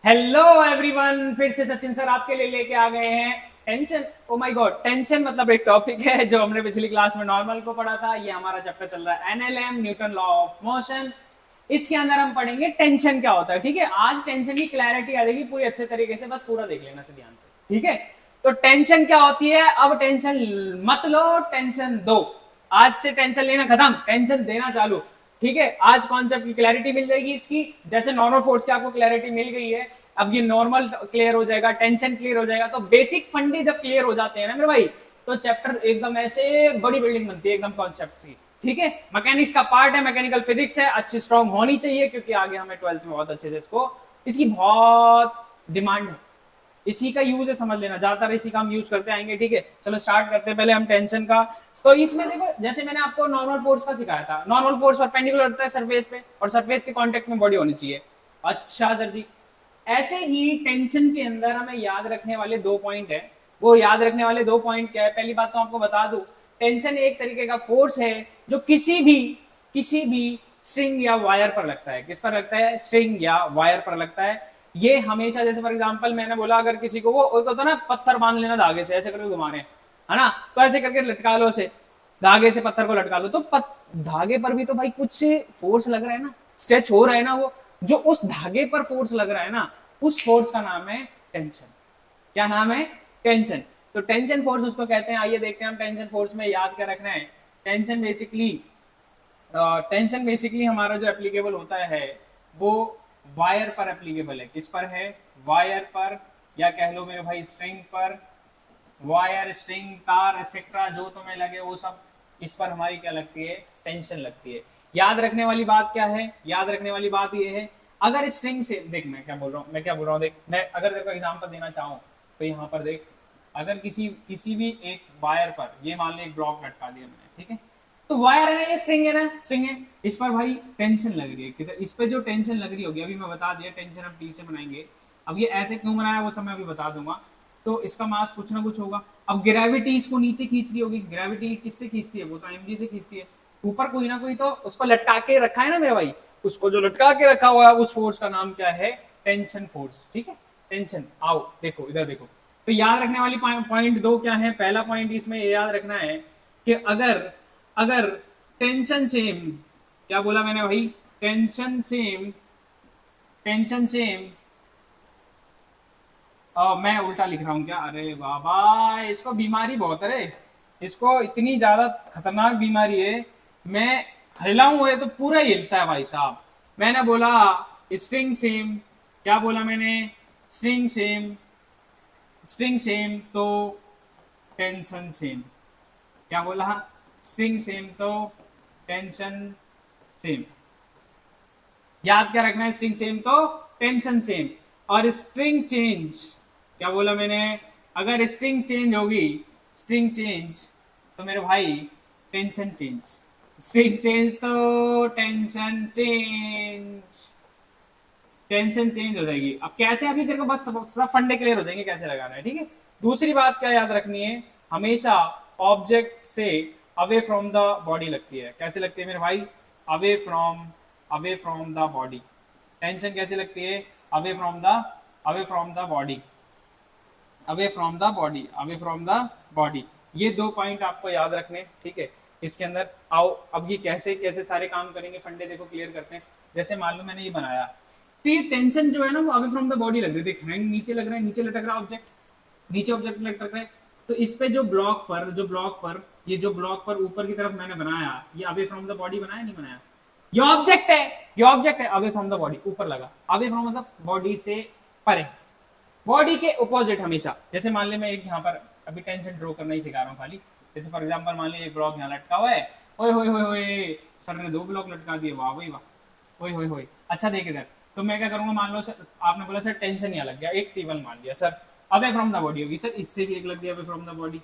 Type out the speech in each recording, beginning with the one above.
Hello everyone, फिर से Sachin sir आपके लिए लेके आ गए हैं tension. Oh my God, tension मतलब एक टॉपिक है जो हमने पिछली क्लास में नॉर्मल को पढ़ा था। ये हमारा चैप्टर चल रहा है NLM, Newton law of motion. इसके अंदर हम पढ़ेंगे टेंशन क्या होता है। ठीक है, आज टेंशन की क्लैरिटी आ जाएगी पूरी अच्छे तरीके से, बस पूरा देख लेना से ध्यान से। ठीक है, तो टेंशन क्या होती है। अब टेंशन मत लो, टेंशन दो। आज से टेंशन लेना खत्म, टेंशन देना चालू। ठीक है, आज कॉन्सेप्ट की क्लैरिटी मिल जाएगी इसकी। जैसे नॉर्मल फोर्स की आपको क्लैरिटी मिल गई है, अब ये नॉर्मल क्लियर हो जाएगा, टेंशन क्लियर हो जाएगा। तो बेसिक फंडे जब क्लियर हो जाते हैं ना मेरे भाई, तो चैप्टर एकदम ऐसे बड़ी बिल्डिंग बनती है एकदम कॉन्सेप्ट की। ठीक है, मैकेनिक्स का पार्ट है, मैकेनिकल फिजिक्स है, अच्छी स्ट्रांग होनी चाहिए क्योंकि आगे हमें 12th में बहुत अच्छे से इसकी बहुत डिमांड है। इसी का यूज है, समझ लेना, ज्यादातर इसी का हम यूज करते आएंगे। ठीक है, चलो स्टार्ट करते हैं पहले हम टेंशन का। तो इसमें देखो, जैसे मैंने आपको नॉर्मल फोर्स का सिखाया था, नॉर्मल फोर्स परपेंडिकुलर होता है सरफेस पे और सरफेस के कांटेक्ट में बॉडी होनी चाहिए। अच्छा सर जी, ऐसे ही टेंशन के अंदर हमें याद रखने वाले दो पॉइंट है। वो याद रखने वाले दो पॉइंट क्या है, पहली बात तो आपको बता दूं, टेंशन एक तरीके का फोर्स है जो किसी भी स्ट्रिंग या वायर पर लगता है। किस पर लगता है? स्ट्रिंग या वायर पर लगता है। ये हमेशा, जैसे फॉर एग्जांपल मैंने बोला, अगर किसी को वो होता है ना, पत्थर बांध लेना धागे से, ऐसे करके घुमा रहे हैं, है ना, तो ऐसे करके लटका लो, से धागे से पत्थर को लटका लो, तो धागे पर भी तो भाई कुछ फोर्स लग रहा है ना, स्ट्रेच हो रहा है ना। वो जो उस धागे पर फोर्स लग रहा है ना, उस फोर्स का नाम है टेंशन। क्या नाम है? टेंशन। तो टेंशन फोर्स उसको कहते हैं। आइए देखते हैं हम टेंशन फोर्स में याद क्या रखना है। टेंशन बेसिकली हमारा जो एप्लीकेबल होता है वो वायर पर एप्लीकेबल है। किस पर है? वायर पर, या कह लो मेरे भाई स्ट्रिंग पर। वायर, स्ट्रिंग, तार एक्सेट्रा जो तुम्हें लगे वो सब, इस पर हमारी क्या लगती है? टेंशन लगती है। याद रखने वाली बात क्या है? याद रखने वाली बात ये है, अगर स्ट्रिंग से देख, मैं क्या बोल रहा हूँ देख, मैं अगर तेरे को एग्जांपल देना चाहूँ तो यहाँ पर देख, अगर किसी भी एक वायर पर, ये मान लो एक ब्लॉक लटका दिया मैंने, ठीक है, तो वायर है ना, ये स्ट्रिंग है ना, स्ट्रिंग है, इस पर भाई टेंशन लग रही है। किधर? इस पे जो टेंशन लग रही होगी, अभी मैं बता दिया, टेंशन हम टी से बनाएंगे। अब ये ऐसे क्यों बनाया वो सब मैं अभी बता दूंगा। तो इसका मास कुछ ना कुछ होगा। अब ग्रेविटी इसको नीचे खींच रही होगी। ग्रेविटी किससे खींचती है? वो तो एमजी से खींचती है। ऊपर कोई ना कोई तो उसको लटका के रखा है ना मेरे भाई, उसको जो लटका के रखा हुआ है उस फोर्स का नाम क्या है? Tension force. ठीक है, टेंशन। आओ देखो, इधर देखो। तो याद रखने वाली पॉइंट दो क्या है? पहला पॉइंट इसमें ये याद रखना है कि अगर अगर टेंशन सेम, क्या बोला मैंने भाई? Tension same, tension same. मैं उल्टा लिख रहा हूँ क्या? अरे बाबा, इसको बीमारी बहुत है रे, इसको इतनी ज्यादा खतरनाक बीमारी है। मैं हिलाऊं ये तो पूरा ही हिलता है भाई साहब। मैंने बोला स्ट्रिंग सेम, क्या बोला मैंने? स्ट्रिंग सेम, स्ट्रिंग सेम तो टेंशन सेम। क्या बोला? स्ट्रिंग सेम तो टेंशन सेम। याद क्या रखना है? स्ट्रिंग सेम तो टेंशन सेम। और स्ट्रिंग चेंज, क्या बोला मैंने? अगर स्ट्रिंग चेंज होगी, स्ट्रिंग चेंज, तो मेरे भाई टेंशन चेंज। स्ट्रिंग चेंज तो टेंशन चेंज, टेंशन चेंज हो जाएगी। अब कैसे? अभी तेरे को बस सब फंडे क्लियर हो जाएंगे कैसे लगाना है। ठीक है, दूसरी बात क्या याद रखनी है, हमेशा ऑब्जेक्ट से अवे फ्रॉम द बॉडी लगती है। कैसे लगती है मेरे भाई? Away from the body. Tension कैसे लगती है? Away from the body, away from the body. ये दो पॉइंट आपको याद रखने। ठीक है, इसके अंदर आओ, अब ये कैसे कैसे सारे काम करेंगे, फंडे देखो क्लियर करते हैं। जैसे मान लो मैंने ये बनाया, तो ये टेंशन जो है ना वो अवे फ्रॉम द बॉडी लग रही है। हैंड नीचे लग रहा है, नीचे लटक रहा ऑब्जेक्ट, नीचे ऑब्जेक्ट लटक रहा है। तो इस पे ये जो ब्लॉक पर ऊपर की तरफ मैंने बनाया, ये अवे फ्रॉम द बॉडी बनाया नहीं बनाया? ये ऑब्जेक्ट है, ये ऑब्जेक्ट है, अवे फ्रॉम द बॉडी ऊपर लगा, अवे फ्रॉम मतलब बॉडी से परे, बॉडी के ऑपोजिट हमेशा। जैसे मान ले मैं एक यहाँ पर अभी टेंशन ड्रॉ करना ही सिखा रहा हूँ खाली। जैसे फॉर एग्जांपल मान ली एक ब्लॉक यहाँ लटका हुआ है, ओए होए होए होए, सर ने दो ब्लॉक लटका दिए, वाह भाई वाह, ओए होए होए। अच्छा देख इधर, तो मैं क्या करूंगा, मान लो सर आपने बोला सर टेंशन यहाँ लग गया, एक टेबल मान लिया sir, away from the body होगी, सर इससे भी एक लग गया अवे फ्रॉम द बॉडी।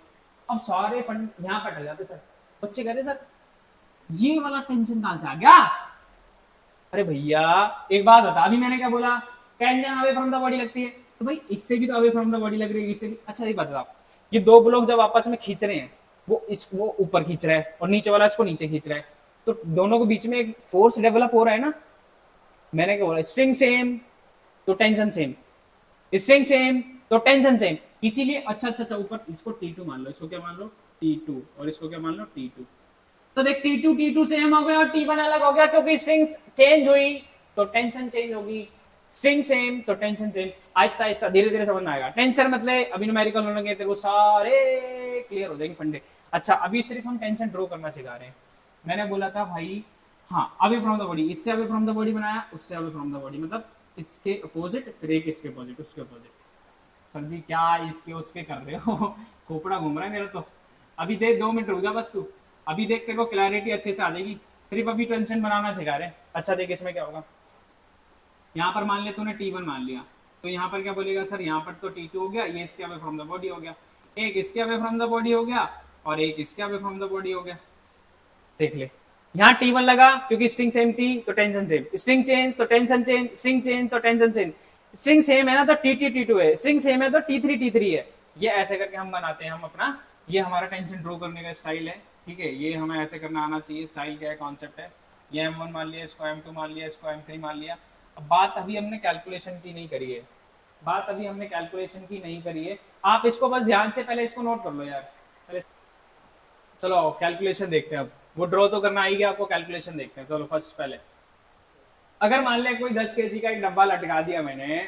अब सारे फंड यहाँ पर जाते सर। बच्चे कह रहे सर ये वाला टेंशन कहां से आ गया? अरे भैया एक बात बता, अभी मैंने क्या बोला? Tension away from the body लगती है, तो भाई इससे भी तो अवे फ्रॉम द बॉडी लग रही है, इससे भी। अच्छा एक बात बताओ, ये दो ब्लॉक जब आपस में खींच रहे हैं, वो ऊपर खींच रहा है और नीचे वाला इसको नीचे खींच रहा है, तो दोनों के बीच में एक फोर्स डेवलप हो रहा है ना। मैंने क्या बोला? स्ट्रिंग सेम तो टेंशन सेम। स्ट्रिंग सेम तो टेंशन सेम, इसीलिए अच्छा ऊपर इसको T2 मान लो, इसको क्या मान लो T2, और इसको क्या मान लो T2। तो देख T2 सेम हो गया और T1 अलग हो गया, क्योंकि स्ट्रिंग चेंज हुई तो टेंशन चेंज होगी, स्ट्रिंग सेम तो टेंशन सेम। आहिस्ता आहिस्ता धीरे धीरे समझ में आएगा। टेंशन मतलब अभी न्यूमेरिकल होने लगे तेरे को सारे क्लियर हो जाएंगे फंडे। अच्छा अभी सिर्फ हम टेंशन ड्रॉ करना सिखा रहे हैं। मैंने बोला था भाई हाँ अवे फ्रॉम द बॉडी, इससे अवे फ्रॉम द बॉडी बनाया, उससे अवे फ्रॉम द बॉडी, मतलब इसके अपोजिट फिर एक इसके अपोजिट उसके अपोजिट। सर जी क्या इसके उसके कर रहे हो खोपड़ा घूम रहा है मेरा तो। अभी देख 2 मिनट रुक जा बस तू, अभी देख तेरे को क्लैरिटी अच्छे से आ जाएगी। सिर्फ अभी टेंशन बनाना सिखा रहे हैं। अच्छा देख इसमें क्या होगा, यहाँ पर मान ले तूने T1 मान लिया, तो यहाँ पर क्या बोलेगा सर, यहाँ पर तो T2 हो गया, ये इसके अवे फ्रॉम द बॉडी हो गया, एक इसके अवे फ्रॉम द बॉडी हो गया और एक इसके अवे फ्रॉम द बॉडी हो गया। देख ले यहाँ T1 लगा क्योंकि स्ट्रिंग सेम थी तो टेंशन सेम, स्ट्रिंग चेंज तो टेंशन चेंज, स्ट्रिंग चेंज तो टेंशन चेंज। स्ट्रिंग सेम है ना तो T2 है, स्ट्रिंग सेम है तो T3 है। ये ऐसे करके हम बनाते हैं हम अपना, ये हमारा टेंशन ड्रॉ करने का स्टाइल है। ठीक है, ये हमें ऐसे करना आना चाहिए। स्टाइल क्या है, कॉन्सेप्ट है। ये M1 मान लिया, इसको M2 मान लिया, इसको M3 मान लिया। अब बात अभी हमने कैलकुलेशन की नहीं करी है, बात अभी हमने कैलकुलेशन की नहीं करी है। आप इसको बस ध्यान से पहले इसको नोट कर लो यार। पहले चलो कैलकुलेशन देखते हैं। अब वो ड्रॉ तो करना आई गया आपको, कैलकुलेशन देखते हैं। चलो फर्स्ट पहले अगर मान ले कोई 10 kg का एक डब्बा लटका दिया मैंने,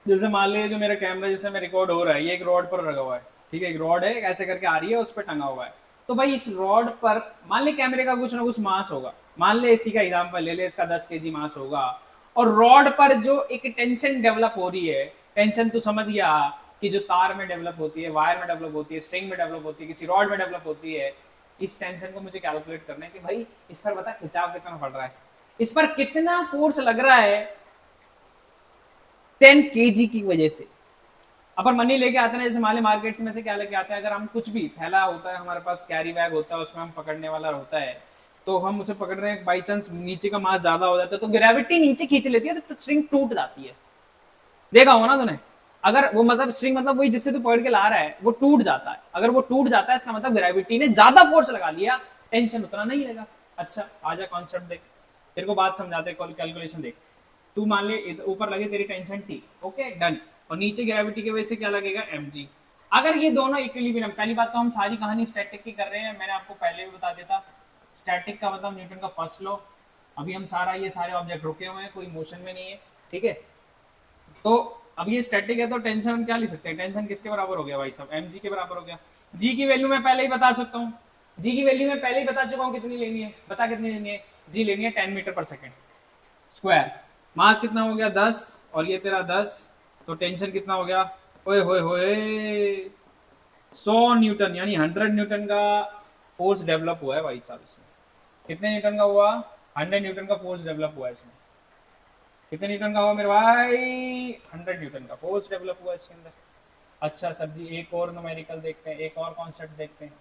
जैसे मान ले जो मेरा कैमरा जिससे मैं रिकॉर्ड हो रहा है ये एक रॉड पर लगा हुआ है। ठीक है, एक रॉड है ऐसे करके आ रही है, उस पर टंगा हुआ है। तो भाई इस रॉड पर मान ले कैमरे का कुछ ना कुछ मास होगा, मान ले इसी का एग्जांपल ले ले, इसका 10 kg मास होगा। और रॉड पर जो एक टेंशन डेवलप हो रही है, टेंशन तो समझ गया कि जो तार में डेवलप होती है, वायर में डेवलप होती है, स्ट्रिंग में डेवलप होती है, किसी रॉड में डेवलप होती है। इस टेंशन को मुझे कैलकुलेट करना है कि भाई इस पर बता खिंचाव कितना पड़ रहा है, इस पर कितना फोर्स लग रहा है 10 kg की वजह से। अपन मनी लेके आते हैं, जैसे मान मार्केट में से क्या लेके आते हैं, अगर हम कुछ भी थैला होता है हमारे पास, कैरी बैग होता है, उसमें हम पकड़ने वाला होता है, तो हम उसे पकड़ रहे हैं, बाई चांस नीचे का मास ज्यादा हो जाता है तो ग्रेविटी नीचे खींच लेती है तो स्ट्रिंग टूट जाती है। देखा हो ना तूने, अगर वो मतलब स्ट्रिंग मतलब वही जिससे तू पकड़ के ला रहा है वो टूट जाता है, अगर वो टूट जाता है इसका मतलब ग्रेविटी ने ज्यादा फोर्स लगा लिया, टेंशन उतना नहीं लगा। अच्छा आजा कॉन्सेप्ट देख, तेरे को बात समझाते, कैलकुलेशन देख। तू मान ले ऊपर लगे तेरी टेंशन T, ओके डन, और नीचे ग्रेविटी की वजह से क्या लगेगा mg। अगर ये दोनों इक्विलिब्रियम, पहली बात तो हम सारी कहानी स्टैटिक की कर रहे हैं, मैंने आपको पहले भी बता देता। स्टैटिक का मतलब न्यूटन का फर्स्ट लॉ। अभी हम ये सारे ऑब्जेक्ट रुके हुए हैं, कोई मोशन में नहीं है। ठीक है, तो अब ये स्टैटिक है तो टेंशन हम क्या लिख सकते हैं, टेंशन किसके बराबर हो गया भाई साहब, mg के बराबर हो गया। g की वैल्यू मैं पहले ही बता सकता हूँ, g की वैल्यू मैं पहले ही बता चुका हूँ कितनी लेनी है, बता कितनी लेनी है, g लेनी है 10 मीटर पर सेकेंड स्क्वायर। मास कितना हो गया 10 और ये तेरा 10, तो टेंशन कितना हो गया, ओए होए होए 100 न्यूटन, यानी 100 न्यूटन का फोर्स डेवलप हुआ है भाई साहब इसमें। कितने न्यूटन का हुआ, 100 न्यूटन का फोर्स डेवलप हुआ है इसमें। कितने न्यूटन का हुआ मेरे भाई, 100 न्यूटन का फोर्स डेवलप हुआ है इसके अंदर। अच्छा सर जी एक और न्यूमेरिकल देखते हैं, एक और कॉन्सेप्ट देखते हैं।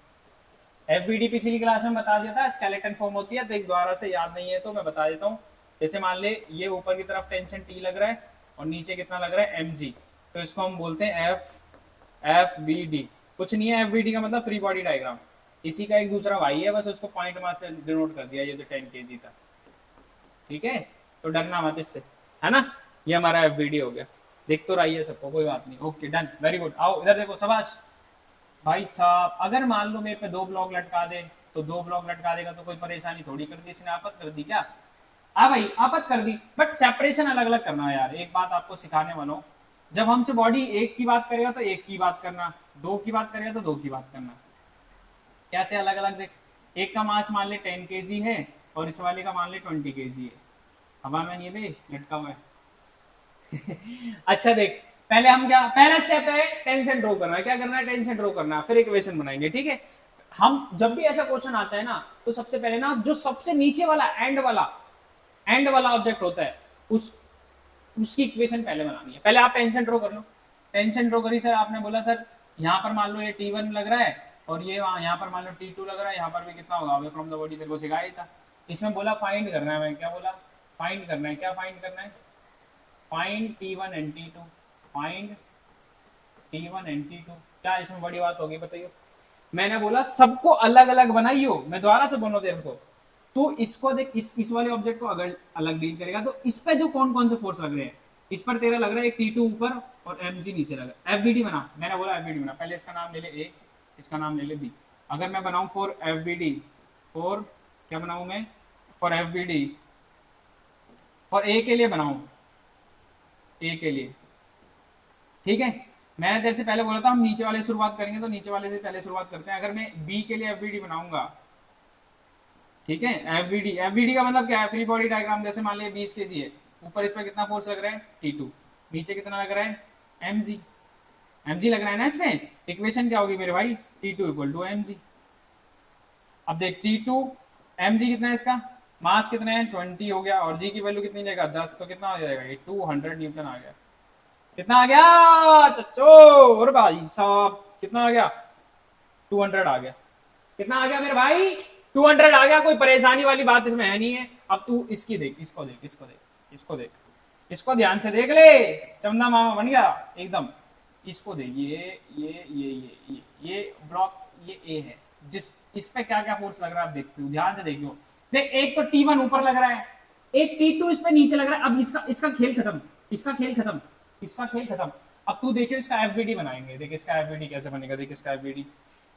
एफबीडी पिछली क्लास में बता दिया था, स्केलेटन फॉर्म होती है, तो एक द्वारा से याद नहीं है तो मैं बता देता हूँ। जैसे मान ले ये ऊपर की तरफ टेंशन T लग रहा है और नीचे कितना लग रहा है mg, तो इसको हम बोलते हैं FBD। कुछ नहीं है, FBD का मतलब फ्री बॉडी डायग्राम, इसी का एक दूसरा भाई है, बस उसको पॉइंट मास से डिनोट कर दिया, ये जो 10 kg था। ठीक है, तो डरना मत इससे, है ना। ये हमारा FBD हो गया, दिख तो रही है सबको, कोई बात नहीं, ओके डन, वेरी गुड। आओ इधर देखो शाबाश भाई साहब। अगर मान लो मेरे पे 2 ब्लॉक लटका दे, तो 2 ब्लॉक लटका देगा तो कोई परेशानी थोड़ी कर दी इसने, आपत कर दी क्या, हाँ भाई आपत कर दी, बट सेपरेशन अलग अलग करना है यार। एक बात आपको सिखाने वाला हूँ, जब हमसे बॉडी एक की बात करेगा तो एक की बात करना, 2 की बात करेगा तो 2 की बात करना। कैसे अलग अलग देख, एक का मास मान ले 10 kg है और इस वाले का मान ले 20 kg है, हवा में नहीं है बे, लटका हुआ है अच्छा देख, पहले हम क्या, पहला स्टेप है टेंशन ड्रॉ करना है, क्या करना है, टेंशन ड्रॉ करना, फिर इक्वेशन बनाएंगे। ठीक है, हम जब भी ऐसा क्वेश्चन आता है ना, तो सबसे पहले ना जो सबसे नीचे वाला एंड वाला ऑब्जेक्ट होता है उसकी इक्वेशन पहले बनानी है। पहले आप टेंशन ड्रॉ कर लो, टेंशन ड्रॉ करी सर, आपने बोला सर यहाँ पर मान लो ये T1 लग रहा है और ये यहाँ पर मान लो T2 लग रहा है, यहाँ पर भी कितना होगा, अवे फ्रॉम द बॉडी, तेरे को सिखाया था। इसमें बोला फाइंड करना है, मैं क्या बोला, फाइंड करना है, क्या फाइंड करना है, find T1 and T2, find T1 and T2। क्या इसमें बड़ी बात होगी बताइए। मैंने बोला सबको अलग अलग बनाइयो, मैं दोबारा से बोलो तेरे को, तो इसको देख, इस वाले ऑब्जेक्ट को अगर अलग डील करेगा तो इस पे जो कौन कौन से फोर्स लग रहे हैं, इस पर तेरा लग रहा है T2 ऊपर और mg नीचे लग रहा है। FBD बना, मैंने बोला FBD बना, पहले इसका नाम ले ले A, इसका नाम ले ले B। अगर मैं बनाऊं फॉर FBD, फॉर क्या बनाऊं मैं, फॉर FBD, फॉर A के लिए बनाऊं, A के लिए, ठीक है। मैंने तेरे से पहले बोला था हम नीचे वाले से शुरुआत करेंगे, तो नीचे वाले से पहले शुरुआत करते हैं। अगर मैं B के लिए FBD बनाऊंगा, ठीक है, FBD का मतलब क्या है, फ्री बॉडी डायग्राम। जैसे मान लिया 20 kg है, ऊपर इस पर कितना फोर्स लग रहा है T2, नीचे कितना लग रहा है mg लग रहा है ना इसमें। इक्वेशन क्या होगी मेरे भाई, T2 इक्वल टू mg। अब देख T2 mg कितना है, इसका मास कितना है 20 हो गया, और g की वैल्यू कितनी लेगा 10, तो कितना हो जाएगा ये 200 न्यूटन आ गया। कितना आ गया चच्चो, और भाई साहब कितना आ गया 200 आ गया। कितना आ गया मेरे भाई 200 आ गया। कोई परेशानी वाली बात इसमें है नहीं है। अब तू इसकी देख, इसको देख, इसको देख, इसको देख, इसको ध्यान से देख ले, चंदा मामा बन गया एकदम। इसको देख, ये ब्लॉक, ये ए है, जिस इस पे क्या क्या फोर्स लग रहा है आप देखते हो, ध्यान से देखियो। देख, एक तो T1 ऊपर लग रहा है, एक T2 इस पे नीचे लग रहा है। अब इसका खेल खत्म, इसका खेल खत्म, इसका खेल खत्म। अब तू देखियो इसका FBD बनाएंगे। देख इसका FBD कैसे बनेगा, देख इसका FBD।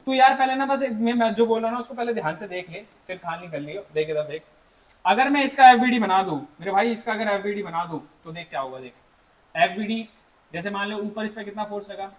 तू यार पहले ना बस मैं जो बोल रहा हूँ ना उसको पहले ध्यान से देख ले, फिर खाली कर लियो। देख इधर देख, अगर मैं इसका FBD बना दूं मेरे भाई, इसका अगर FBD बना दूं तो देख क्या होगा। देख FBD, जैसे मान लो ऊपर इस पे कितना फोर्स लगा,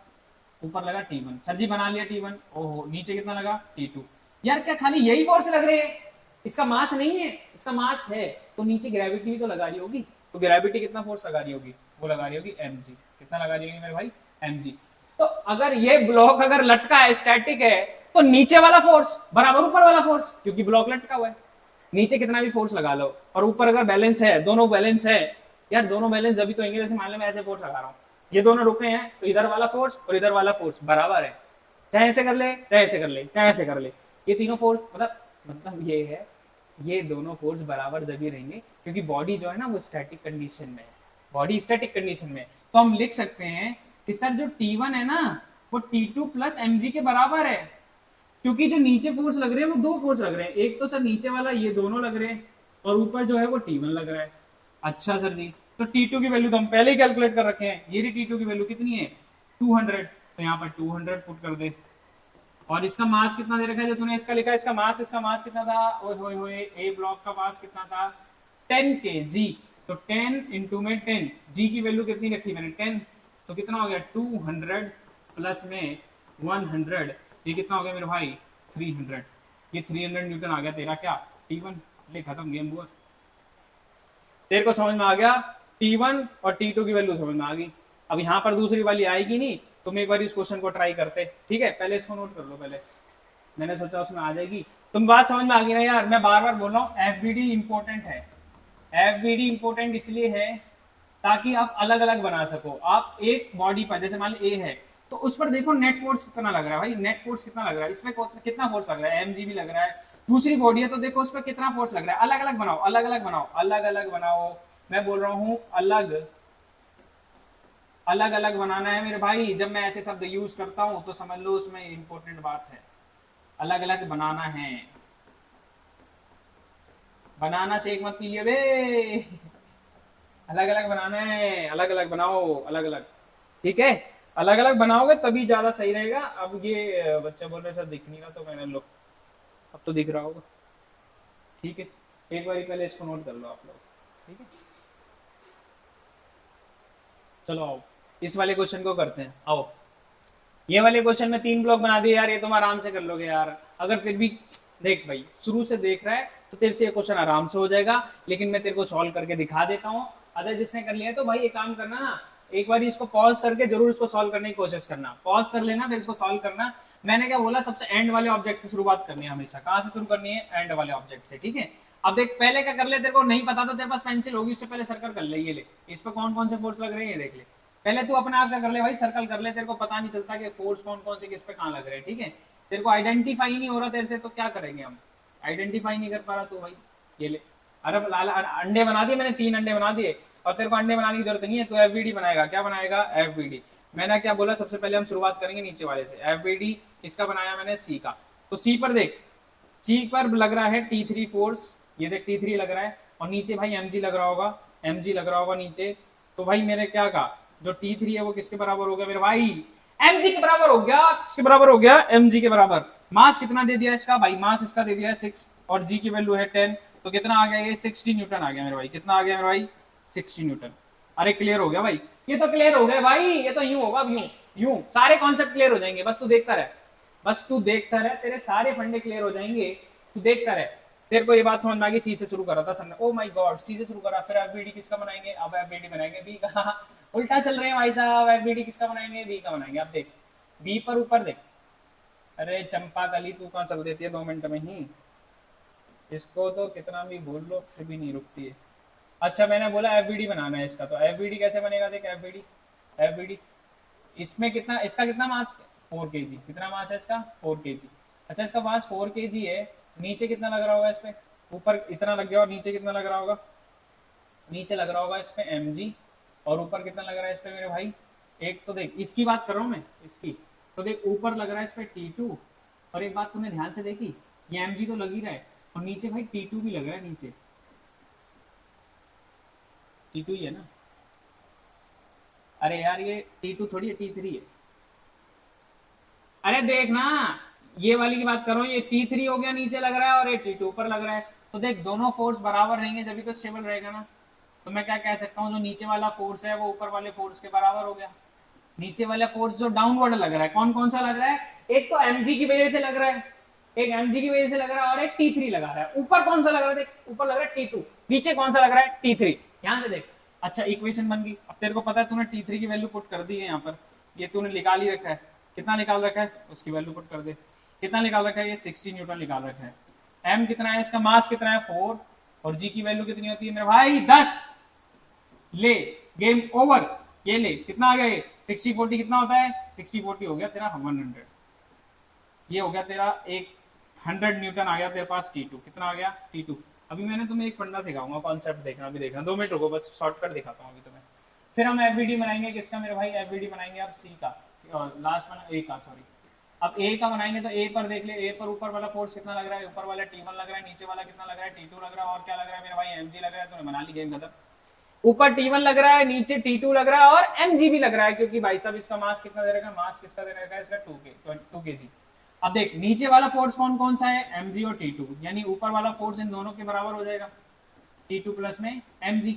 ऊपर लगा T1, सर जी बना लिया T1, ओहो नीचे कितना लगा T2। यार क्या खाली यही फोर्स लग रहे हैं, इसका मास नहीं है, इसका मास है तो नीचे ग्रेविटी भी तो लगा रही होगी। तो ग्रेविटी कितना फोर्स लगा रही होगी, वो लगा रही होगी mg। कितना लगा रही होगी मेरे भाई mg। तो अगर ये ब्लॉक अगर लटका है, स्टैटिक है, तो नीचे वाला फोर्स बराबर ऊपर वाला फोर्स, क्योंकि ब्लॉक लटका हुआ है। नीचे कितना भी फोर्स लगा लो, और ऊपर अगर बैलेंस है, दोनों बैलेंस है यार, दोनों बैलेंस अभी तो होंगे। जैसे मान लो मैं ऐसे फोर्स लगा रहा हूँ, ये दोनों रुके हैं, तो इधर वाला फोर्स और इधर वाला फोर्स बराबर है, चाहे ऐसे कर ले, चाहे ऐसे कर ले, चाहे ऐसे कर ले। ये तीनों फोर्स मतलब ये है, ये दोनों फोर्स बराबर जब ही रहेंगे, क्योंकि बॉडी जो है ना वो स्टैटिक कंडीशन में है, बॉडी स्टैटिक कंडीशन में। तो हम लिख सकते हैं कि सर जो T1 है ना वो T2 प्लस mg के बराबर है, क्योंकि जो नीचे फोर्स लग रहे हैं वो दो फोर्स लग रहे हैं, एक तो सर नीचे वाला ये दोनों लग रहे हैं, और ऊपर जो है वो T1 लग रहा है। अच्छा सर जी, तो T2 की वैल्यू तो हम पहले ही कैलकुलेट कर रखे हैं, ये T2 की वैल्यू कितनी है 200, तो यहाँ पर 200 पुट कर दे। और इसका मास कितना दे रखा है जो तूने इसका लिखा है, इसका मास कितना था, ओए होए होए, ए ब्लॉक का मास कितना था 10 kg। तो 10 इंटू में 10, जी की वैल्यू कितनी रखी मैंने 10, तो कितना हो गया 200 प्लस में 100, ये कितना हो गया मेरे भाई 300। ये 300 न्यूटन आ गया तेरा क्या T1। ले खत्म गेम हुआ। तेरे को समझ में आ गया T1 और T2 की वैल्यू समझ में आ गई। अब यहाँ पर दूसरी वाली आएगी नहीं, तुम एक बार इस क्वेश्चन को ट्राई करते, ठीक है। पहले इसको नोट कर लो, पहले मैंने सोचा उसमें आ जाएगी। तुम बात समझ में आ गई ना यार, मैं बार बार बोल रहा हूँ FBD इंपॉर्टेंट है। FBD इंपॉर्टेंट इसलिए है ताकि आप अलग अलग बना सको। आप एक बॉडी पर, जैसे मान लो A है, तो उस पर देखो नेट फोर्स कितना लग रहा है भाई, नेट फोर्स कितना लग रहा है, इसमें कितना फोर्स लग रहा है mg भी लग रहा है। दूसरी बॉडी है तो देखो उस पर कितना फोर्स लग रहा है। अलग अलग बनाओ, अलग अलग बनाओ, अलग अलग बनाओ। मैं बोल रहा हूँ अलग अलग अलग बनाना है मेरे भाई। जब मैं ऐसे शब्द यूज करता हूं तो समझ लो उसमें इंपॉर्टेंट बात है, अलग अलग बनाना है। बनाना शेक मत पीलिए बे, अलग अलग बनाना है, अलग अलग बनाओ, अलग अलग, ठीक है। अलग अलग बनाओगे तभी ज्यादा सही रहेगा। अब ये बच्चे बोल रहे सर दिख नहीं रहा, तो मैंने लो, अब तो दिख रहा होगा, ठीक है। एक बार पहले इसको नोट कर लो आप लोग, ठीक है। चलो आओ इस वाले क्वेश्चन को करते हैं। आओ, ये वाले क्वेश्चन में 3 ब्लॉक बना दिए यार, ये तुम आराम से कर लोगे यार। अगर फिर भी देख भाई शुरू से देख रहा है तो तेरे से ये क्वेश्चन आराम से हो जाएगा, लेकिन मैं तेरे को सॉल्व करके दिखा देता हूँ। अगर जिसने कर लिया है तो भाई एक काम करना ना, एक बार इसको पॉज करके जरूर इसको सॉल्व करने की कोशिश करना। पॉज कर लेना, फिर इसको सॉल्व करना। मैंने क्या बोला, सबसे एंड वाले ऑब्जेक्ट से शुरुआत करनी है हमेशा। कहां से शुरू करनी है, एंड वाले ऑब्जेक्ट से, ठीक है। अब देख पहले क्या कर ले, तेरे को नहीं पता तो तेरे पास पेंसिल होगी, उससे पहले सर्कल कर ले। ये ले, इस पर कौन कौन से फोर्स लग रहे हैं ये देख ले। पहले तू अपने आप क्या कर ले भाई, सर्कल कर ले। तेरे को पता नहीं चलता कि फोर्स कौन कौन से किस पे कहां लग रहे हैं, ठीक है। तेरे को आइडेंटिफाई नहीं हो रहा तेरे से, तो क्या करेंगे हम, आइडेंटिफाई नहीं कर पा रहा तो भाई ये ले। अरे अंडे बना दिए मैंने, 3 अंडे बना दिए, और तेरे को अंडे बनाने की जरूरत नहीं है, तो FBD बनाएगा। क्या बनाएगा, FBD। मैंने क्या बोला, सबसे पहले हम शुरुआत करेंगे नीचे वाले से। FBD इसका बनाया मैंने C का, तो C पर देख, C पर लग रहा है T3 फोर्स, ये देख T3 लग रहा है, और नीचे भाई mg लग रहा होगा, mg लग रहा होगा नीचे। तो भाई मेरे क्या कहा, जो T3 है वो किसके बराबर हो गया मेरे भाई, mg के बराबर हो गया, किसके बराबर हो गया, mg के बराबर। मास कितना दे दिया इसका भाई, मास इसका दे दिया है 6 और g की वैल्यू है 10, तो कितना आ गया ये 60 न्यूटन आ गया मेरे भाई, कितना आ गया मेरे भाई 60 न्यूटन। अरे क्लियर हो गया भाई, ये तो क्लियर हो गया भाई, ये तो यूं होगा, यूं यूं सारे कॉन्सेप्ट क्लियर हो जाएंगे, बस तू देखता रह, बस तू देखता रह, तेरे सारे फंडे क्लियर हो जाएंगे, तू देखता रह। तेरे को ये बात समझ में आ गई, सी से शुरू करा था सर ने, ओ माय गॉड सी से शुरू करा, फिर एफबीडी किसका बनाएंगे, अब एफबीडी बनाएंगे बी का, उल्टा चल रहे हैं भाई साहब, एफबीडी किसका बनाएंगे, बी का बनाएंगे। अब देख बी पर ऊपर देख, अरे चंपा कली तू कहाँ चल देती है 2 मिनट में ही, इसको तो कितना भी बोल लो फिर भी नहीं रुकती है। अच्छा मैंने बोला एफबीडी बनाना है इसका, तो एफबीडी कैसे बनेगा, देख एफबीडी, एफबीडी इसमें कितना, इसका कितना मास 4 केजी, कितना मास है इसका 4 केजी। अच्छा इसका मास 4 केजी है, नीचे कितना लग रहा होगा इस पे, ऊपर इतना लग गया और नीचे कितना लग रहा होगा, नीचे लग रहा होगा इस पे mg, और ऊपर कितना लग रहा है इस पे मेरे भाई, एक तो देख इसकी बात कर रहा हूं मैं, इसकी तो देख ऊपर लग रहा है इस पे T2, और एक बात तूने ध्यान से देखी, ये mg तो लग ही रहा है और नीचे भाई T2 भी लग रहा है, नीचे T2 ही है ना, अरे यार ये T2 थोड़ी है T3 है, अरे देख ना ये वाली की बात करो, ये T3 हो गया नीचे लग रहा है और ये T2 ऊपर लग रहा है, तो देख दोनों फोर्स बराबर रहेंगे जब तो स्टेबल रहेगा ना। तो मैं क्या कह सकता हूँ, जो नीचे वाला फोर्स है वो ऊपर वाले फोर्स के बराबर हो गया, नीचे वाला फोर्स जो डाउनवर्ड लग रहा है, कौन कौन सा लग रहा है, एक तो mg की वजह से लग रहा है, एक mg की वजह से लग रहा है और एक T3 लगा रहा है, ऊपर कौन सा लग रहा है, देख ऊपर लग रहा है T2, नीचे कौन सा लग रहा है T3, ध्यान से देख। अच्छा इक्वेशन बन गई, अब तेरे को पता है तूने T3 की वैल्यू पुट कर दी है यहाँ पर, ये तूने निकाल ही रखा है, कितना निकाल रखा है उसकी वैल्यू पुट कर दे, कितना निकाल रखा है ये 60 न्यूटन निकाल रखा है, m कितना है इसका, मास कितना है 4 और g की वैल्यू कितनी होती है मेरे भाई 10, ले गेम ओवर, ये ले कितना आ गया ये 60 40 कितना होता है 60 40 हो गया तेरा 100, ये हो गया तेरा 100 न्यूटन आ गया तेरे पास T2, कितना आ गया T2। अभी मैंने तुम्हें एक फंडा सिखाऊंगा, कॉन्सेप्ट देखना, अभी देखना 2 मिनट रुको, बस शॉर्टकट दिखाता हूँ अभी तुम्हें, फिर हम एफबीडी बनाएंगे किसका मेरे भाई, एफबीडी बनाएंगे अब सी का, लास्ट वाला ए का, सॉरी अब ए का बनाएंगे, तो ए पर देख ले, ए पर ऊपर वाला फोर्स कितना लग रहा है, ऊपर वाला T1 लग रहा है, नीचे वाला कितना लग रहा है T2 लग रहा है, और क्या लग रहा है मेरे भाई mg लग रहा है, तूने बना ली गेम खत्म, ऊपर T1 लग रहा है, नीचे T2 लग रहा है और mg भी लग रहा है, क्योंकि भाई साहब इसका मास कितना दे रखा है, मास किसका दे रखा है इसका 2 kg। अब देख नीचे वाला फोर्स कौन कौन सा है, mg और T2, यानी ऊपर वाला फोर्स इन दोनों के बराबर हो जाएगा, T2 प्लस में mg।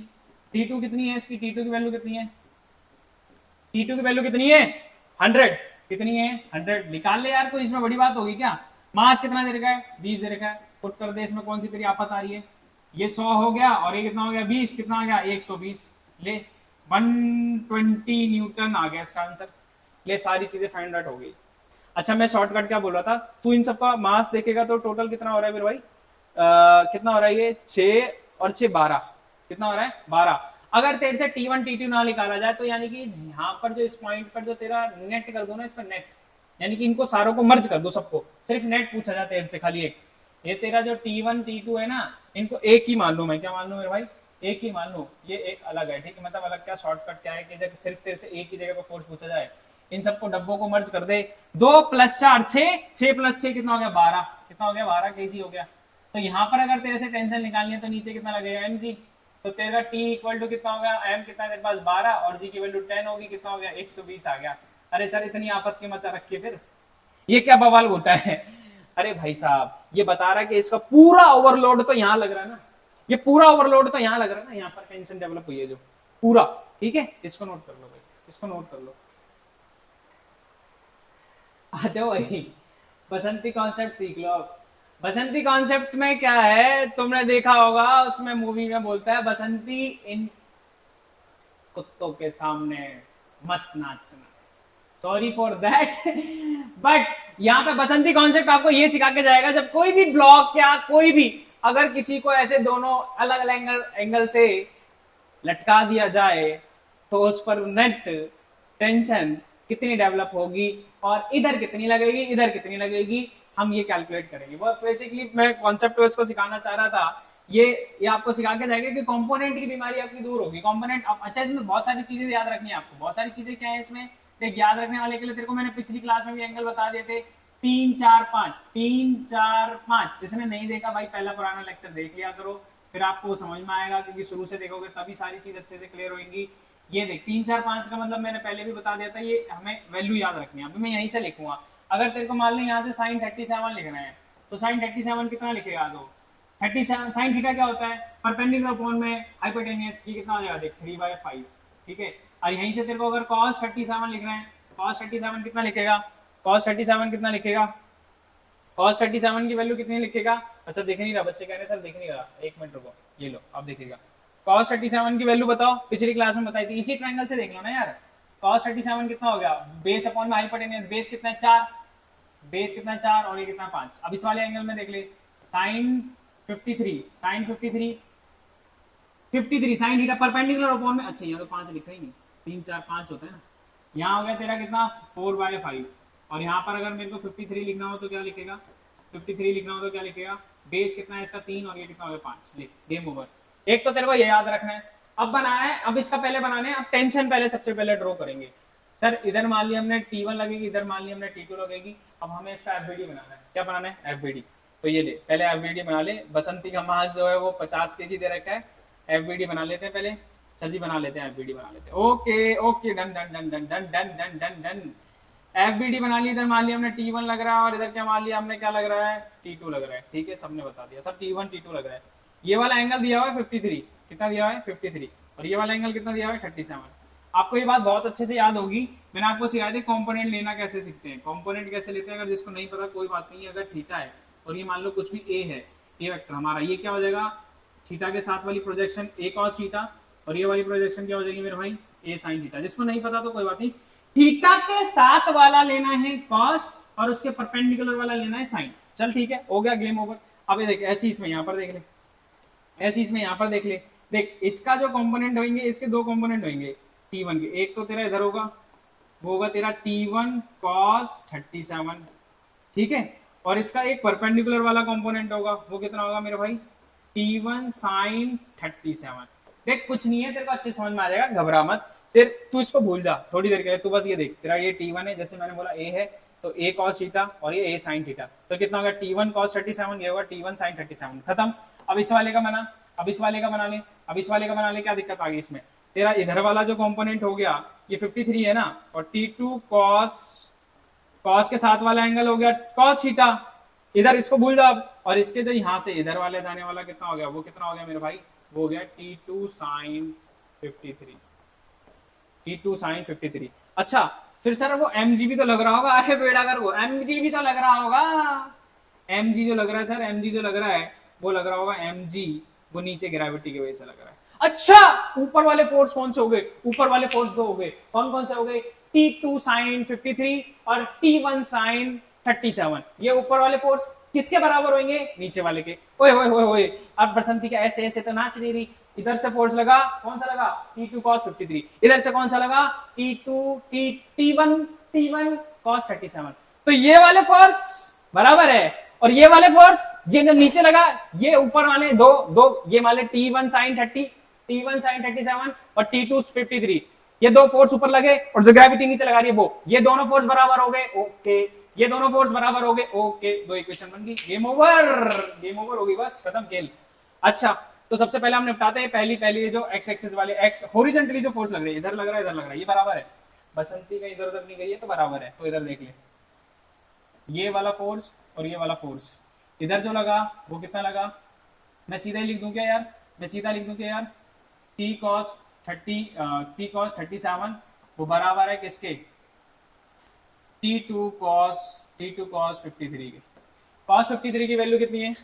T2 कितनी है इसकी, T2 की वैल्यू कितनी है, T2 की वैल्यू कितनी है 100, कितनी है 100, निकाल ले यार, कोई इसमें बड़ी बात होगी क्या, मास कितना दे रखा है 20 दे रखा है, पुट कर दे, इसमें कौन सी तेरी आफत आ रही है, ये 100 हो गया और ये कितना हो गया 20, कितना आ गया 120, ले 120 न्यूटन आ गया इसका आंसर, ये सारी चीजें फाइंड आउट हो गई। अच्छा मैं शॉर्टकट क्या बोल रहा था, तू इन सबका मास देखेगा तो टोटल कितना हो रहा है मेरे भाई, कितना हो रहा है ये 6 और 6 12, कितना हो रहा है 12। अगर तेरे से T1 T2 ना निकाला जाए तो यानी कि यहाँ पर जो इस पॉइंट पर जो तेरा नेट कर दो ना, इस पर नेट, यानी कि इनको सारों को मर्ज कर दो, सबको सिर्फ नेट पूछा जाए तेरे से खाली एक, ये तेरा जो T1 T2 है ना, इनको एक ही मान लो, मैं क्या मान लू मेरे भाई, एक ही मान लो, ये एक अलग है, ठीक है, मतलब अलग क्या, शॉर्टकट क्या है कि जब सिर्फ तेरे से एक ही जगह पर फोर्स पूछा जाए, इन सबको डब्बों को मर्ज कर दे, 2 + 4 6, 6 + 6 कितना हो गया 12, कितना हो गया 12 kg हो गया। तो यहाँ पर अगर तेरे से टेंशन निकालनी है तो नीचे कितना लगेगा mg, तो तेरा T इक्वल टू कितना हो गया, m कितना तेरे पास 12 और g की वैल्यू 10 होगी, कितना हो गया 120 आ गया। अरे सर इतनी आफत के मचा रखी है, फिर ये क्या बवाल होता है, अरे भाई साहब ये बता रहा है कि इसका पूरा ओवरलोड तो यहाँ लग रहा है ना, ये पूरा ओवरलोड तो यहाँ लग रहा है ना, यहाँ पर टेंशन डेवलप हुई है जो पूरा, ठीक है, इसको नोट कर लो भाई, इसको नोट कर लो। आ जाओ भाई, बसंती कॉन्सेप्ट सीख लो। बसंती कॉन्सेप्ट में क्या है, तुमने देखा होगा उसमें मूवी में बोलता है बसंती इन कुत्तों के सामने मत नाचना, सॉरी फॉर दैट बट यहाँ पे बसंती कॉन्सेप्ट आपको ये सिखा के जाएगा, जब कोई भी ब्लॉक या कोई भी अगर किसी को ऐसे दोनों अलग अलग एंगल से लटका दिया जाए तो उस पर नेट टेंशन कितनी डेवलप होगी और इधर कितनी लगेगी, इधर कितनी लगेगी, हम ये कैलकुलेट करेंगे। वो बेसिकली मैं कॉन्सेप्ट इसको सिखाना चाह रहा था, ये आपको सिखा के जाएगा कि कंपोनेंट की बीमारी आपकी दूर होगी। कंपोनेंट, अच्छा इसमें बहुत सारी चीजें याद रखनी है आपको, बहुत सारी चीजें क्या है इसमें, देख याद रखने वाले के लिए तेरे को मैंने पिछली क्लास में भी एंगल बता दिए थे, 3 4 5, 3 4 5। जिसने नहीं देखा भाई पहला पुराना लेक्चर देख लिया करो, फिर आपको समझ में आएगा, क्योंकि शुरू से देखोगे तभी सारी चीज अच्छे से क्लियर होगी। ये देख 3 4 5 का मतलब मैंने पहले भी बता दिया था, ये हमें वैल्यू याद रखनी है। अभी मैं यहीं से लिखूंगा, अगर तेरे को मान लो यहाँ से साइन 37 लिखना है तो साइन 37 कितना लिखेगा? तो 37 साइन थीटा क्या होता है? परपेंडिकुलर अपॉन में हाइपोटेन्यूस, ये कितना हो जाएगा देख 3/5, ठीक है। और यहीं से तेरे को अगर cos 37 लिखना है, cos 37 कितना लिखेगा? cos 37 कितना लिखेगा? cos 37 की वैल्यू कितनी लिखेगा? अच्छा देख नहीं रहा, बच्चे कह रहे हैं सर देख नहीं रहा, एक मिनट रुको, ये लो अब देखिएगा। cos 37 की वैल्यू बताओ, पिछली क्लास में बताई थी, इसी ट्रायंगल से देख लो ना यार। cos 37 कितना हो गया? बेस अपॉन में हाइपोटेन्यूस, बेस कितना है 4, बेस कितना 4 और ये कितना 5। अब इस वाले एंगल में देख ले, sin 53, sin 53 53 sine theta perpendicular upon में, अच्छा यहाँ तो 5 लिखा ही नहीं, 3 4 5 होता है ना। यहाँ हो गया तेरा कितना 4/5, और यहाँ पर अगर मेरे को 53 लिखना हो तो क्या लिखेगा? 53 लिखना हो तो क्या लिखेगा? बेस कितना है इसका 3 और ये कितना हो गया 5, लिख, गेम ओवर। एक तो तेरे को ये याद रखना है। अब बनाना है, अब इसका पहले बनाने हैं, अब टेंशन पहले सबसे पहले ड्रॉ करेंगे। सर इधर मान लिया हमने T1 लगेगी, इधर मान लिया हमने T2 लगेगी, अब हमें इसका FBD बनाना है। क्या बनाना है? FBD। तो ये ले पहले FBD बना ले। बसंती का मास जो है वो 50 kg दे रखा है, FBD बना लेते हैं पहले। सर जी बना लेते हैं, FBD बना लेते हैं। Okay okay, done done done done done done done done done. FBD बना ली। इधर मान लिया हमने T1 लग रहा है, और इधर क्या मान लिया हमने, क्या लग रहा है? T2 लग रहा है, ठीक है, सबने बता दिया। सब T1 T2 लग रहा है। ये वाला एंगल दिया हुआ है 53, कितना दिया हुआ है? 53, और ये वाला एंगल कितना दिया हुआ है? 37। आपको ये बात बहुत अच्छे से याद होगी, मैंने आपको सिखाया था कंपोनेंट लेना कैसे सीखते हैं, कंपोनेंट कैसे लेते हैं। अगर जिसको नहीं पता कोई बात नहीं है, अगर थीटा है और ये मान लो कुछ भी ए है, ए वेक्टर हमारा, ये क्या हो जाएगा? थीटा के साथ वाली प्रोजेक्शन ए cos थीटा, और ये वाली प्रोजेक्शन क्या हो जाएगी मेरे भाई? ए sin थीटा। जिसको नहीं पता तो कोई बात नहीं, थीटा के साथ वाला लेना है cos और उसके परपेंडिकुलर वाला लेना है sin। चल ठीक है, हो गया, गेम ओवर। अब ये देख, ऐसी इसमें यहाँ पर देख ले, ऐसी इसमें यहाँ पर देख ले, देख इसका जो कंपोनेंट होंगे, इसके दो कंपोनेंट होंगे T1 के। एक तो तेरा इधर होगा, वो होगा तेरा T1 cos 37, ठीक है, और इसका एक परपेंडिकुलर वाला कंपोनेंट होगा, वो कितना होगा मेरे भाई? T1 sin 37। देख कुछ नहीं है, तेरे को अच्छे समझ में आ जाएगा, घबरा मत। तू इसको भूल जा थोड़ी देर के लिए, तू बस ये देख, तेरा ये T1 है, जैसे मैंने बोला A है, तो A cos थीटा और ये A sin थीटा, तो कितना होगा? T1 cos 37, ये होगा T1 sin 37, खत्म। अब इस वाले का बना, अब इस वाले का बना ले, अब इस वाले का बना ले। क्या दिक्कत आ गई इसमें? तेरा इधर वाला जो कंपोनेंट हो गया ये 53 है ना, और T2 cos के साथ वाला एंगल हो गया cos थीटा, इधर इसको भूल जा। और इसके जो यहाँ से इधर वाले जाने वाला कितना हो गया? वो कितना हो गया मेरे भाई? वो हो गया T2 sin 53, T2 sin 53। अच्छा फिर सर वो mg भी तो लग रहा होगा, अरे बेड़ा कर, वो mg भी तो लग रहा होगा। mg जो लग रहा है सर, mg जो लग रहा है वो लग रहा होगा mg, वो नीचे ग्रेविटी की वजह से लग रहा है। अच्छा ऊपर वाले फोर्स कौन से हो गए? ऊपर वाले फोर्स दो हो गए, कौन कौन से हो गए? T2 sin 53 और T1 sin 37। ये ऊपर वाले फोर्स किसके बराबर होंगे? नीचे वाले के। ओए ओए ओए ओए, अब बसंती का ऐसे ऐसे तो नाच नहीं रही। इधर से फोर्स लगा, कौन सा लगा? T2 cos 53। इधर से कौन सा लगा? T1 cos 37। तो ये वाले फोर्स बराबर है, और ये वाले फोर्स ये नीचे लगा, ये ऊपर वाले दो ये वाले T1 sin 37 और T2 53, ये दो फोर्स ऊपर लगे, और जो ग्रेविटी नीचे लगा रही है वो, ये दोनों फोर्स बराबर हो गए, ओके, ये दोनों फोर्स बराबर हो गए, ओके, दो इक्वेशन बन गई, गेम ओवर, गेम ओवर होगी, बस खत्म खेल। अच्छा तो सबसे पहले हम निपटाते हैं पहली जो एक्स एक्सिस वाले, एक्स हॉरिजॉन्टली जो फोर्स लग रही है, इधर लग रहा है, इधर लग रहा है, ये बराबर है। बसंती का इधर उधर नहीं गई है तो बराबर है, तो इधर देख ले, ये वाला फोर्स और ये वाला फोर्स इधर जो लगा वो कितना लगा? मैं सीधा ही लिख दूं क्या यार? मैं सीधा लिख दूं क्या यार? T cos 37 वो बराबर है किसके? T2 cos 53 के। cos 53 की वैल्यू कितनी है?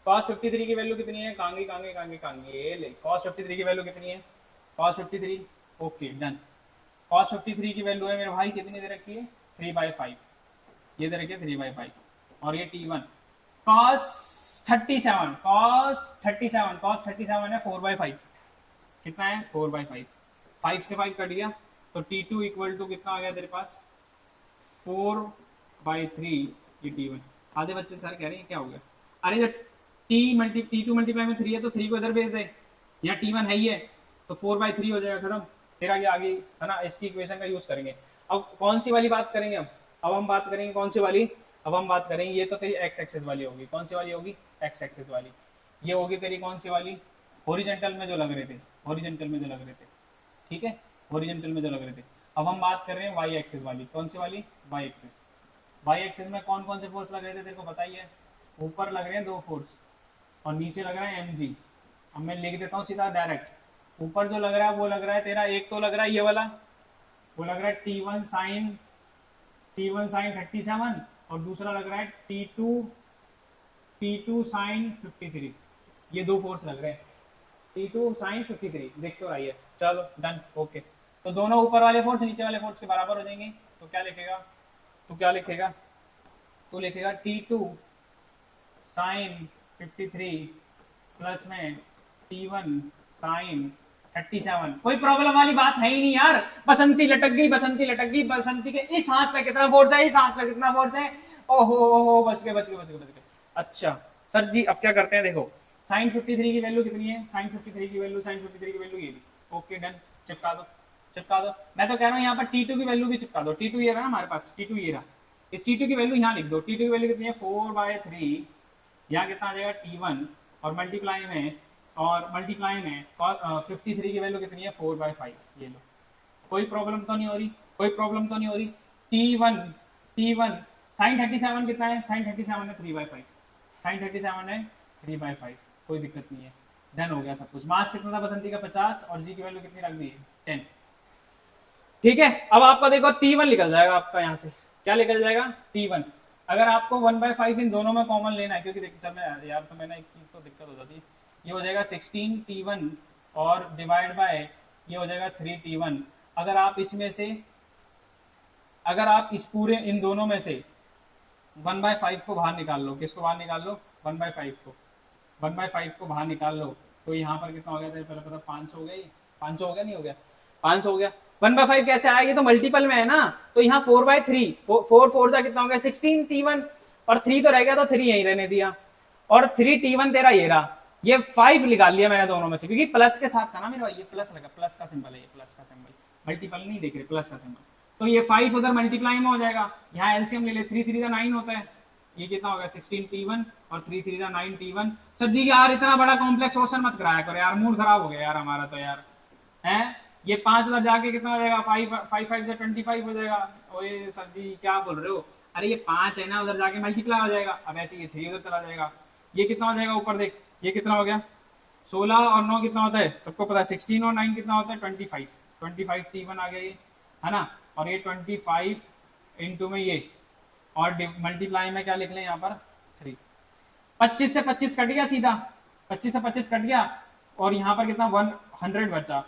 cos 53 की वैल्यू कितनी है? कांगी कांगी कांगी कांगी, ये ले, cos 53 की वैल्यू कितनी है? cos 53, okay done. cos 53 की वैल्यू है मेरे भाई कितनी दे रखी है? 3/5, ये दे रखी है 3/5, और ये T1 cos 37 है 4/5, कितना है? 4/5, 5 से 5 कट गया, तो T2 इक्वल टू कितना आ गया तेरे पास? 4/3, ये T1। आधे बच्चे सर कह रहे हैं क्या हो गया? अरे जब T2 मल्टीप्लाई में 3 है तो 3 को इधर भेज दे, यहाँ T1 है ही है, तो 4/3 हो जाएगा, खत्म। तेरा ये आगे है ना, इसकी इक्वेशन का यूज करेंगे। अब कौन सी वाली बात करेंगे? अब हम बात करेंगे कौन सी वाली? अब हम बात करेंगे, ये तो तेरी एक्स एक्सिस वाली होगी, कौन सी वाली होगी? एक्स एक्सिस वाली। ये होगी तेरी कौन सी वाली? हॉरिजॉन्टल में जो लग रहे थे, हॉरिजॉन्टल में जो लग रहे थे, ठीक है। हॉरिजॉन्टल में जो लग रहे थे। अब हम बात कर रहे हैं वाई एक्सिस वाली। कौन सी वाली? Y axis. वाई एक्सिस में कौन कौन से फोर्स लग रहे थे तेरे को बताइए? ऊपर लग रहे हैं 2 फोर्स और नीचे लग रहा है mg। अब मैं लिख देता हूँ सीधा डायरेक्ट। ऊपर जो लग रहा है वो लग रहा है तेरा, एक तो लग रहा है ये वाला, वो लग रहा है T1 साइन 37 और दूसरा लग रहा है T2 साइन 53। ये 2 फोर्स लग रहे हैं, T2 साइन 53। देख तो आइए, चलो डन, ओके। तो दोनों ऊपर वाले फोर्स नीचे वाले फोर्स के बराबर हो जाएंगे। तो क्या लिखेगा? तो लिखेगा T2 साइन 53 प्लस में T1 साइन 37। कोई प्रॉब्लम वाली बात है ही नहीं यार। बसंती लटक गई, बसंती के इस हाथ पे कितना फोर्स है, इस हाथ पे कितना फोर्स है। ओहो, बच गए। अच्छा सर जी, अब क्या करते हैं? देखो साइन 53 की वैल्यू कितनी है? साइन 53 की वैल्यू ये भी। ओके डन, चिपका दो। मैं तो कह रहा हूँ यहाँ पर T2 की वैल्यू भी चिपका दो। T2 ये रहा हमारे पास, T2 ये रहा। इस T2 की वैल्यू यहाँ लिख दो। T2 की वैल्यू कितनी है? 4/3। यहाँ कितना आ जाएगा? T1 और मल्टीप्लाई में और 53 की वैल्यू कितनी है? 4/5। ये लो, कोई प्रॉब्लम तो नहीं हो रही? T1 साइन 37 कितना है? साइन 37 है 3/5। साइन 37 है 3/5। कोई दिक्कत नहीं है, डन हो गया सब कुछ। मास कितना था बसंती का? 50 और जी की वैल्यू कितनी रख दी? 10। ठीक है, अब आपका देखो T1 निकल जाएगा आपका यहाँ से। क्या निकल जाएगा? T1। अगर आपको 1/5 इन दोनों में कॉमन लेना है, क्योंकि जब मैं यार तो मैंने एक चीज तो दिक्कत हो जाती है। ये हो जाएगा 16 T1 और डिवाइड बाय ये हो जाएगा 3 T1। अगर आप इस पूरे इन दोनों में से 1/5 को बाहर निकाल लो। किसको बाहर निकाल लो? 1/5 को। 1/5 को बाहर निकाल लो तो यहाँ पर कितना हो गया? पहले पता 5 हो गई, 500 हो गया, नहीं हो गया? 500 हो गया। 1/5 कैसे आएगी? तो मल्टीपल में है ना, तो यहाँ 4/3, 4 जा कितना हो गया? 16 T1 और 3 तो रह गया, तो 3 यहीं रहने दिया और 3 T1 तेरा ये रहा। ये 5 निकाल लिया मैंने दोनों में से, क्योंकि प्लस के साथ था ना मेरा, ये प्लस लगा, प्लस का सिंबल है, ये प्लस का सिंबल, मल्टीपल नहीं देख रहे, प्लस का सिंबल। तो ये 5 उधर मल्टीप्लाई में हो जाएगा। यहाँ एलसीएम ले ले, 3 3 जा 9 होता है। ये कितना होगा? 16 T1 और 3 3 जा 9 T1। सर जी यार इतना बड़ा कॉम्प्लेक्स क्वेश्चन मत कराया करो यार, मूड खराब हो गया यार हमारा तो यार। हैं ये 5 उधर जाके कितना हो जाएगा? 5 से 25 हो जाएगा। ओए सर जी क्या बोल रहे हो? अरे ये 5 है ना, उधर जाके मल्टीप्लाई हो जाएगा। अब ऐसे ये 3 उधर चला जाएगा। ये कितना हो जाएगा? ऊपर देख, ये कितना हो गया? 16 और 9 कितना होता है? सबको पता है। 16 और 9 कितना होता है? 25 T1 आ गया ये, है ना। और ये 25 इंटू में ये, और मल्टीप्लाई में क्या लिख लें यहाँ पर? 3। 25 से 25 कट गया सीधा, 25 से 25 कट गया और यहाँ पर कितना? 100 बचा,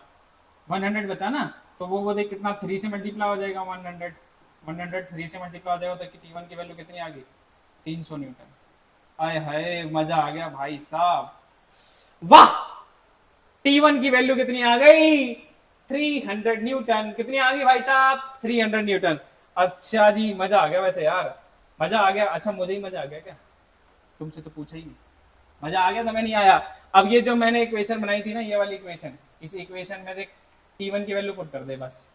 100 बचा ना। तो वो देख कितना? 3 से मल्टीप्लाई हो जाएगा। 100 3 से मल्टीप्लाई हो जाएगा तो T1 की वैल्यू कितनी आ गई? 300 न्यूटन। आय हाय मजा आ गया भाई साहब, वाह। T1 की वैल्यू कितनी आ गई? 300 न्यूटन। कितनी आ गई भाई साहब? 300 न्यूटन। अच्छा जी, मजा आ गया वैसे यार, मजा आ गया। अच्छा मुझे ही मजा आ गया क्या? तुमसे तो पूछा ही नहीं। मजा आ गया तो मैं नहीं आया। अब ये जो मैंने इक्वेशन बनाई थी ना, ये वाली इक्वेशन, इस इक्वेशन में देख T1 की वैल्यू पुट कर दे बस।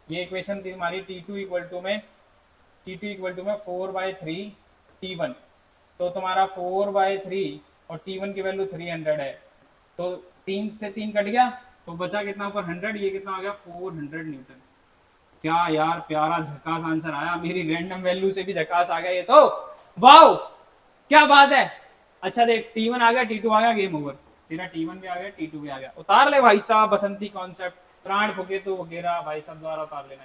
ये इक्वेशन थी हमारी T2 इक्वल टू में 4/3 T1। तो तुम्हारा 4/3 और T1 की वैल्यू 300 है, तो 3 से 3 कट गया तो बचा कितना ऊपर? 100। ये कितना आ गया? 400 न्यूटन। क्या यार प्यारा झकास आंसर आया, मेरी रैंडम वैल्यू से भी झकास आ गया ये तो, वाओ क्या बात है। अच्छा देख, T1 आ गया, T2 आ गया, गेम ओवर। तेरा T1 भी आ गया, T2 भी आ गया। उतार ले भाई साहब बसंती कॉन्सेप्ट, प्राण फूके तो वगैरह भाई साहब द्वारा उतार लेना।